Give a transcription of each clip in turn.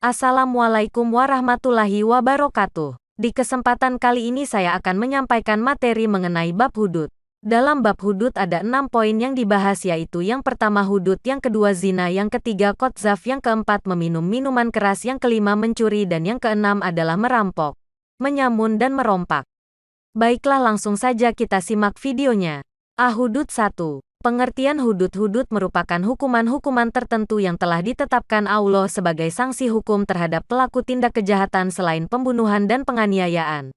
Assalamualaikum warahmatullahi wabarakatuh. Di kesempatan kali ini saya akan menyampaikan materi mengenai bab hudud. Dalam bab hudud ada 6 poin yang dibahas, yaitu yang pertama hudud, yang kedua zina, yang ketiga qadzaf, yang keempat meminum minuman keras, yang kelima mencuri, dan yang keenam adalah merampok, menyamun dan merompak. Baiklah, langsung saja kita simak videonya. Hudud 1. Pengertian hudud. Hudud merupakan hukuman-hukuman tertentu yang telah ditetapkan Allah sebagai sanksi hukum terhadap pelaku tindak kejahatan selain pembunuhan dan penganiayaan.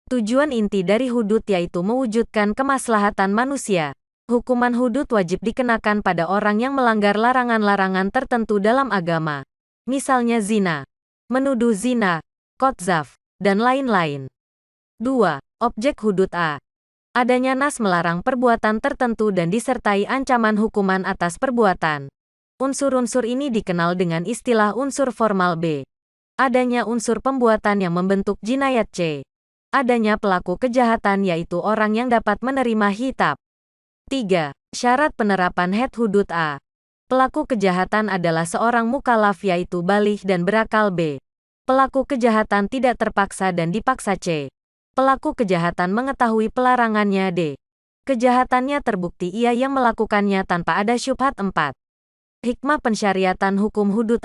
Tujuan inti dari hudud yaitu mewujudkan kemaslahatan manusia. Hukuman hudud wajib dikenakan pada orang yang melanggar larangan-larangan tertentu dalam agama. Misalnya zina, menuduh zina, qadzaf, dan lain-lain. 2. Objek hudud. Adanya nas melarang perbuatan tertentu dan disertai ancaman hukuman atas perbuatan. Unsur-unsur ini dikenal dengan istilah unsur formal. B. Adanya unsur pembuatan yang membentuk jinayat. C. Adanya pelaku kejahatan yaitu orang yang dapat menerima hitab. 3. Syarat penerapan had hudud. Pelaku kejahatan adalah seorang mukallaf yaitu baligh dan berakal. B. Pelaku kejahatan tidak terpaksa dan dipaksa. C. Pelaku kejahatan mengetahui pelarangannya. D. Kejahatannya terbukti ia yang melakukannya tanpa ada syubhat. 4. Hikmah pensyariatan hukum hudud.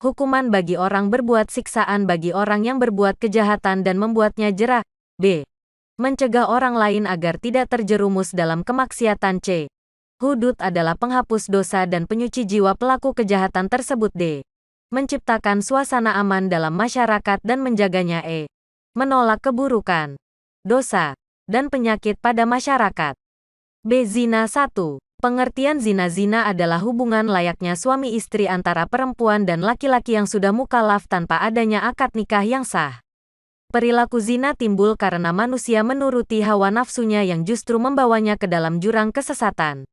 Hukuman bagi orang berbuat, siksaan bagi orang yang berbuat kejahatan dan membuatnya jerah. B. Mencegah orang lain agar tidak terjerumus dalam kemaksiatan. C. Hudud adalah penghapus dosa dan penyuci jiwa pelaku kejahatan tersebut. D. Menciptakan suasana aman dalam masyarakat dan menjaganya. E. Menolak keburukan, dosa, dan penyakit pada masyarakat. B. Zina. 1. Pengertian zina. Zina adalah hubungan layaknya suami istri antara perempuan dan laki-laki yang sudah mukallaf tanpa adanya akad nikah yang sah. Perilaku zina timbul karena manusia menuruti hawa nafsunya yang justru membawanya ke dalam jurang kesesatan.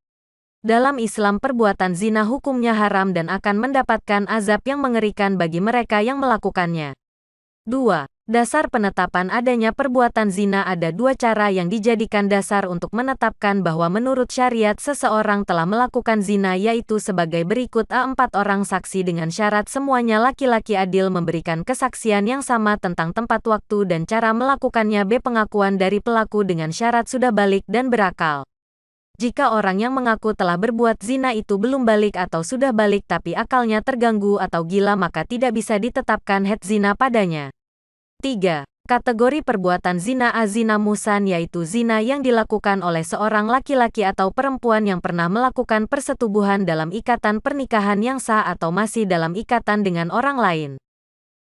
Dalam Islam perbuatan zina hukumnya haram dan akan mendapatkan azab yang mengerikan bagi mereka yang melakukannya. 2. Dasar penetapan adanya perbuatan zina. Ada 2 cara yang dijadikan dasar untuk menetapkan bahwa menurut syariat seseorang telah melakukan zina, yaitu sebagai berikut. 4 orang saksi dengan syarat semuanya laki-laki adil memberikan kesaksian yang sama tentang tempat, waktu, dan cara melakukannya. B. Pengakuan dari pelaku dengan syarat sudah balik dan berakal. Jika orang yang mengaku telah berbuat zina itu belum balik atau sudah balik tapi akalnya terganggu atau gila, maka tidak bisa ditetapkan had zina padanya. 3. Kategori perbuatan zina. Zina muhsan yaitu zina yang dilakukan oleh seorang laki-laki atau perempuan yang pernah melakukan persetubuhan dalam ikatan pernikahan yang sah atau masih dalam ikatan dengan orang lain.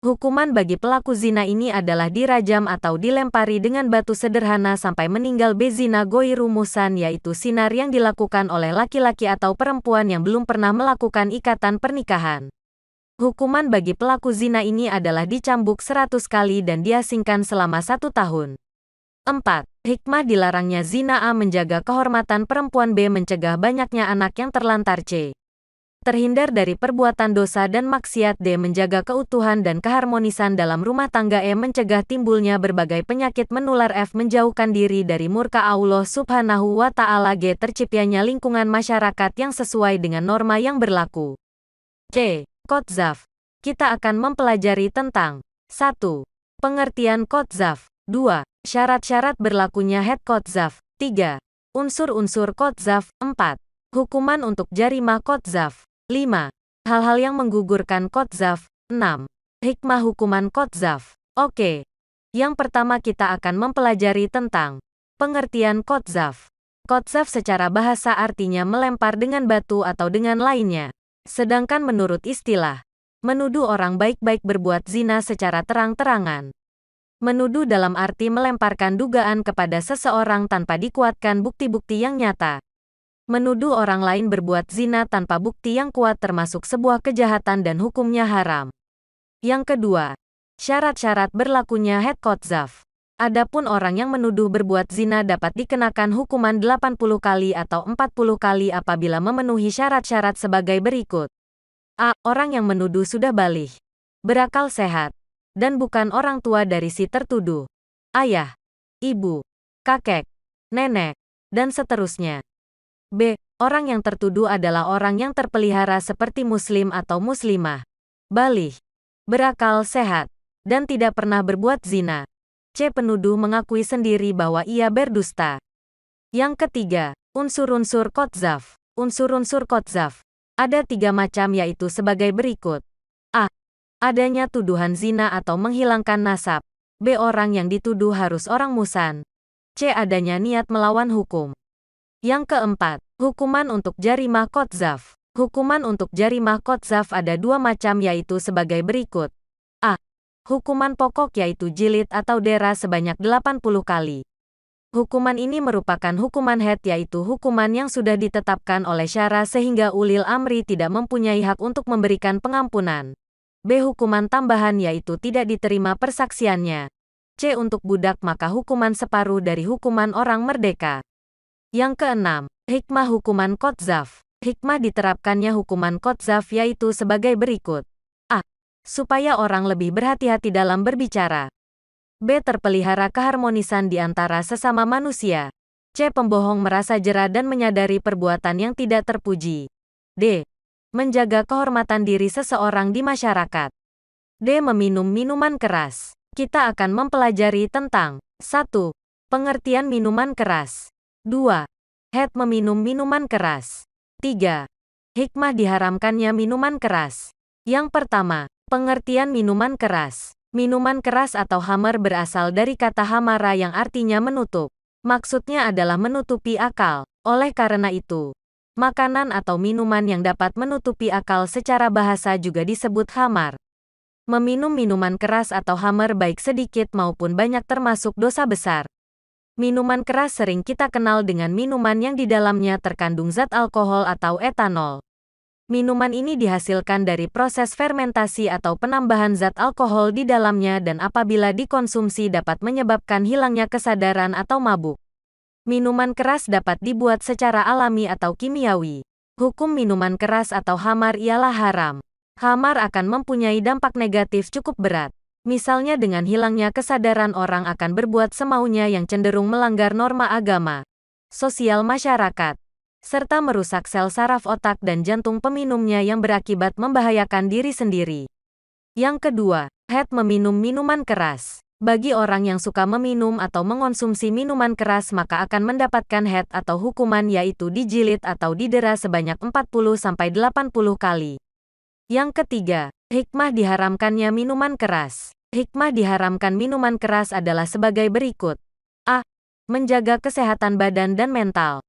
Hukuman bagi pelaku zina ini adalah dirajam atau dilempari dengan batu sederhana sampai meninggal. B. Zina ghairu muhsan yaitu zinar yang dilakukan oleh laki-laki atau perempuan yang belum pernah melakukan ikatan pernikahan. Hukuman bagi pelaku zina ini adalah dicambuk 100 kali dan diasingkan selama 1 tahun. 4. Hikmah dilarangnya zina. Menjaga kehormatan perempuan. B. Mencegah banyaknya anak yang terlantar. C. Terhindar dari perbuatan dosa dan maksiat. D. Menjaga keutuhan dan keharmonisan dalam rumah tangga. E. Mencegah timbulnya berbagai penyakit menular. F. Menjauhkan diri dari murka Allah Subhanahu wa Ta'ala. G. Terciptanya lingkungan masyarakat yang sesuai dengan norma yang berlaku. C. Qadzaf. Kita akan mempelajari tentang 1. Pengertian qadzaf. 2. Syarat-syarat berlakunya had qadzaf. 3. Unsur-unsur qadzaf. 4. Hukuman untuk jarimah qadzaf. 5. Hal-hal yang menggugurkan qadzaf. 6. Hikmah hukuman qadzaf. Oke. Yang pertama kita akan mempelajari tentang pengertian qadzaf. Qadzaf secara bahasa artinya melempar dengan batu atau dengan lainnya. Sedangkan menurut istilah, menuduh orang baik-baik berbuat zina secara terang-terangan. Menuduh dalam arti melemparkan dugaan kepada seseorang tanpa dikuatkan bukti-bukti yang nyata. Menuduh orang lain berbuat zina tanpa bukti yang kuat termasuk sebuah kejahatan dan hukumnya haram. Yang kedua, syarat-syarat berlakunya had qadzaf. Adapun orang yang menuduh berbuat zina dapat dikenakan hukuman 80 kali atau 40 kali apabila memenuhi syarat-syarat sebagai berikut. A. Orang yang menuduh sudah baligh, berakal sehat, dan bukan orang tua dari si tertuduh. Ayah, ibu, kakek, nenek, dan seterusnya. B. Orang yang tertuduh adalah orang yang terpelihara seperti muslim atau muslimah, baligh, berakal sehat, dan tidak pernah berbuat zina. C. Penuduh mengakui sendiri bahwa ia berdusta. Yang ketiga, unsur-unsur Kotzaf. Unsur-unsur Kotzaf. Ada 3 macam yaitu sebagai berikut. A. Adanya tuduhan zina atau menghilangkan nasab. B. Orang yang dituduh harus orang Musan. C. Adanya niat melawan hukum. Yang keempat, hukuman untuk jarimah Kotzaf. Hukuman untuk jarimah Kotzaf ada 2 macam yaitu sebagai berikut. A. Hukuman pokok yaitu jilid atau dera sebanyak 80 kali. Hukuman ini merupakan hukuman had yaitu hukuman yang sudah ditetapkan oleh syara sehingga ulil amri tidak mempunyai hak untuk memberikan pengampunan. B. Hukuman tambahan yaitu tidak diterima persaksiannya. C. Untuk budak maka hukuman separuh dari hukuman orang merdeka. Yang keenam, hikmah hukuman Kotzaf. Hikmah diterapkannya hukuman Kotzaf yaitu sebagai berikut. A. Supaya orang lebih berhati-hati dalam berbicara. B. Terpelihara keharmonisan di antara sesama manusia. C. Pembohong merasa jera dan menyadari perbuatan yang tidak terpuji. D. Menjaga kehormatan diri seseorang di masyarakat. D. Meminum minuman keras. Kita akan mempelajari tentang 1. Pengertian minuman keras. 2. Had meminum minuman keras. 3. Hikmah diharamkannya minuman keras. Yang pertama, pengertian minuman keras. Minuman keras atau hamar berasal dari kata hamara yang artinya menutup. Maksudnya adalah menutupi akal. Oleh karena itu, makanan atau minuman yang dapat menutupi akal secara bahasa juga disebut hamar. Meminum minuman keras atau hamar baik sedikit maupun banyak termasuk dosa besar. Minuman keras sering kita kenal dengan minuman yang di dalamnya terkandung zat alkohol atau etanol. Minuman ini dihasilkan dari proses fermentasi atau penambahan zat alkohol di dalamnya dan apabila dikonsumsi dapat menyebabkan hilangnya kesadaran atau mabuk. Minuman keras dapat dibuat secara alami atau kimiawi. Hukum minuman keras atau hamar ialah haram. Hamar akan mempunyai dampak negatif cukup berat. Misalnya dengan hilangnya kesadaran orang akan berbuat semaunya yang cenderung melanggar norma agama, sosial masyarakat, serta merusak sel saraf otak dan jantung peminumnya yang berakibat membahayakan diri sendiri. Yang kedua, had meminum minuman keras. Bagi orang yang suka meminum atau mengonsumsi minuman keras maka akan mendapatkan had atau hukuman yaitu dijilid atau didera sebanyak 40-80 kali. Yang ketiga, hikmah diharamkannya minuman keras. Hikmah diharamkan minuman keras adalah sebagai berikut. A. Menjaga kesehatan badan dan mental.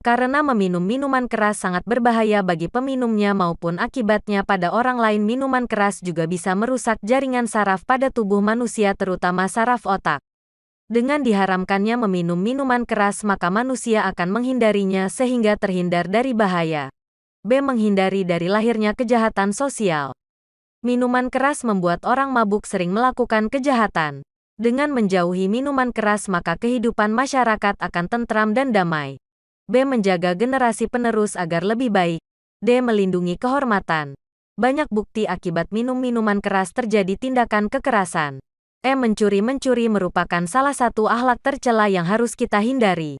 Karena meminum minuman keras sangat berbahaya bagi peminumnya maupun akibatnya pada orang lain minuman keras juga bisa merusak jaringan saraf pada tubuh manusia terutama saraf otak. Dengan diharamkannya meminum minuman keras maka manusia akan menghindarinya sehingga terhindar dari bahaya. B. Menghindari dari lahirnya kejahatan sosial. Minuman keras membuat orang mabuk sering melakukan kejahatan. Dengan menjauhi minuman keras maka kehidupan masyarakat akan tentram dan damai. B. Menjaga generasi penerus agar lebih baik. D. Melindungi kehormatan. Banyak bukti akibat minum minuman keras terjadi tindakan kekerasan. E. Mencuri merupakan salah satu akhlak tercela yang harus kita hindari.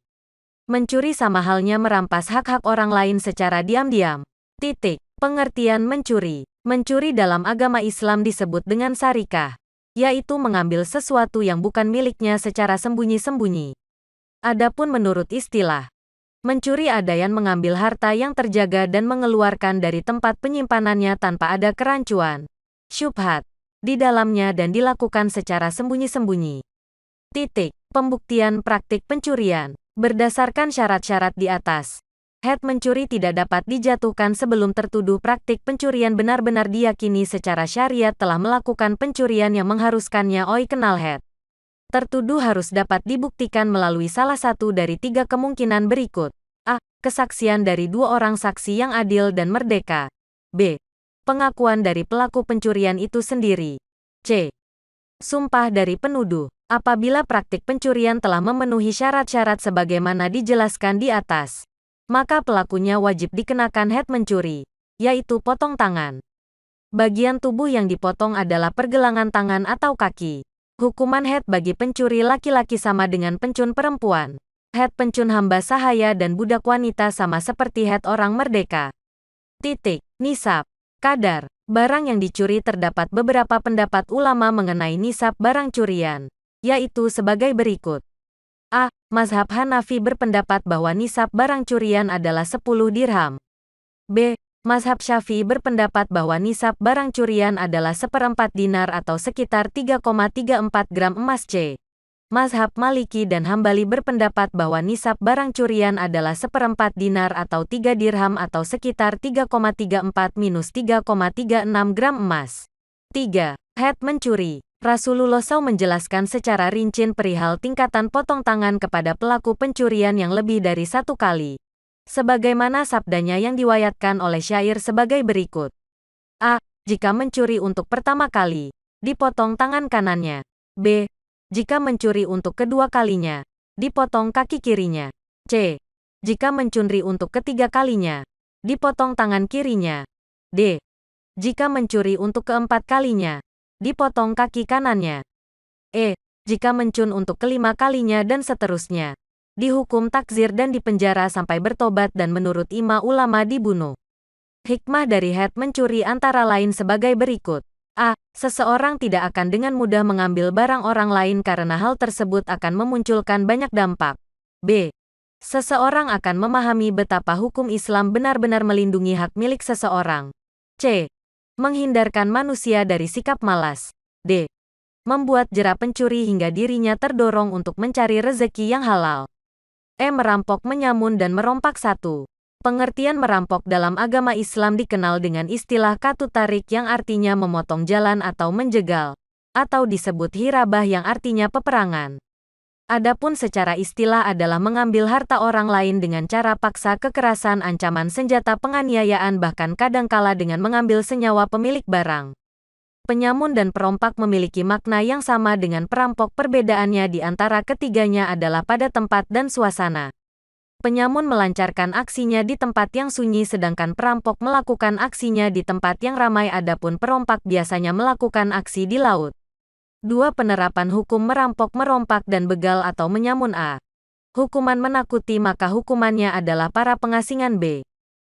Mencuri sama halnya merampas hak-hak orang lain secara diam-diam. Titik. Pengertian mencuri. Mencuri dalam agama Islam disebut dengan sarikah, yaitu mengambil sesuatu yang bukan miliknya secara sembunyi-sembunyi. Adapun menurut istilah, mencuri adalah mengambil harta yang terjaga dan mengeluarkan dari tempat penyimpanannya tanpa ada kerancuan, syubhat, di dalamnya dan dilakukan secara sembunyi-sembunyi. Titik. Pembuktian praktik pencurian. Berdasarkan syarat-syarat di atas, had mencuri tidak dapat dijatuhkan sebelum tertuduh praktik pencurian benar-benar diyakini secara syariat telah melakukan pencurian yang mengharuskannya kenal had. Tertuduh harus dapat dibuktikan melalui salah satu dari 3 kemungkinan berikut. A. Kesaksian dari 2 orang saksi yang adil dan merdeka. B. Pengakuan dari pelaku pencurian itu sendiri. C. Sumpah dari penuduh. Apabila praktik pencurian telah memenuhi syarat-syarat sebagaimana dijelaskan di atas, maka pelakunya wajib dikenakan had mencuri, yaitu potong tangan. Bagian tubuh yang dipotong adalah pergelangan tangan atau kaki. Hukuman had bagi pencuri laki-laki sama dengan pencun perempuan. Had pencun hamba sahaya dan budak wanita sama seperti had orang merdeka. Titik. Nisab. Kadar. Barang yang dicuri terdapat beberapa pendapat ulama mengenai nisab barang curian, yaitu sebagai berikut. A. Mazhab Hanafi berpendapat bahwa nisab barang curian adalah 10 dirham. B. Mazhab Syafi'i berpendapat bahwa nisab barang curian adalah 1/4 dinar atau sekitar 3,34 gram emas. C. Mazhab Maliki dan Hambali berpendapat bahwa nisab barang curian adalah 1/4 dinar atau 3 dirham atau sekitar 3,34-3,36 gram emas. 3. Had mencuri. Rasulullah SAW menjelaskan secara rinci perihal tingkatan potong tangan kepada pelaku pencurian yang lebih dari 1 kali. Sebagaimana sabdanya yang diwayatkan oleh syair sebagai berikut. A. Jika mencuri untuk pertama kali, dipotong tangan kanannya. B. Jika mencuri untuk kedua kalinya, dipotong kaki kirinya. C. Jika mencuri untuk ketiga kalinya, dipotong tangan kirinya. D. Jika mencuri untuk keempat kalinya, dipotong kaki kanannya. E. Jika mencuri untuk kelima kalinya dan seterusnya, dihukum takzir dan dipenjara sampai bertobat dan menurut ijma ulama dibunuh. Hikmah dari had mencuri antara lain sebagai berikut. A. Seseorang tidak akan dengan mudah mengambil barang orang lain karena hal tersebut akan memunculkan banyak dampak. B. Seseorang akan memahami betapa hukum Islam benar-benar melindungi hak milik seseorang. C. Menghindarkan manusia dari sikap malas. D. Membuat jera pencuri hingga dirinya terdorong untuk mencari rezeki yang halal. E. Merampok, menyamun dan merompak. 1. Pengertian merampok dalam agama Islam dikenal dengan istilah katu tarik yang artinya memotong jalan atau menjegal, atau disebut hirabah yang artinya peperangan. Adapun secara istilah adalah mengambil harta orang lain dengan cara paksa, kekerasan, ancaman senjata, penganiayaan, bahkan kadangkala dengan mengambil senyawa pemilik barang. Penyamun dan perompak memiliki makna yang sama dengan perampok, perbedaannya di antara ketiganya adalah pada tempat dan suasana. Penyamun melancarkan aksinya di tempat yang sunyi sedangkan perampok melakukan aksinya di tempat yang ramai, adapun perompak biasanya melakukan aksi di laut. 2. Penerapan hukum merampok, merompak dan begal atau menyamun. A. Hukuman menakuti, maka hukumannya adalah para pengasingan. B.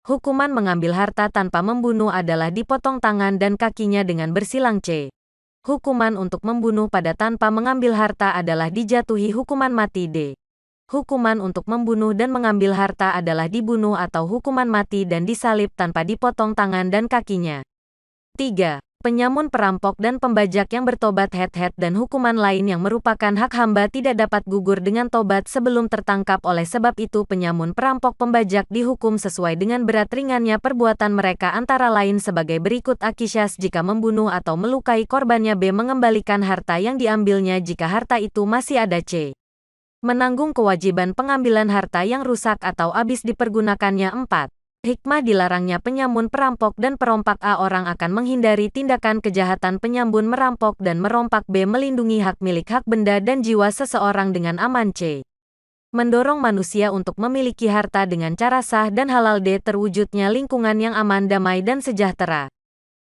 Hukuman mengambil harta tanpa membunuh adalah dipotong tangan dan kakinya dengan bersilang. C. Hukuman untuk membunuh pada tanpa mengambil harta adalah dijatuhi hukuman mati. D. Hukuman untuk membunuh dan mengambil harta adalah dibunuh atau hukuman mati dan disalib tanpa dipotong tangan dan kakinya. 3. Penyamun, perampok dan pembajak yang bertobat had dan hukuman lain yang merupakan hak hamba tidak dapat gugur dengan tobat sebelum tertangkap. Oleh sebab itu penyamun, perampok, pembajak dihukum sesuai dengan berat ringannya perbuatan mereka antara lain sebagai berikut. A. Qisas jika membunuh atau melukai korbannya. B. Mengembalikan harta yang diambilnya jika harta itu masih ada. C. Menanggung kewajiban pengambilan harta yang rusak atau habis dipergunakannya. 4. Hikmah dilarangnya penyamun, perampok dan perompak. A. Orang akan menghindari tindakan kejahatan penyamun, merampok dan merompak. B. Melindungi hak milik, hak benda dan jiwa seseorang dengan aman. C. Mendorong manusia untuk memiliki harta dengan cara sah dan halal. D. Terwujudnya lingkungan yang aman, damai dan sejahtera.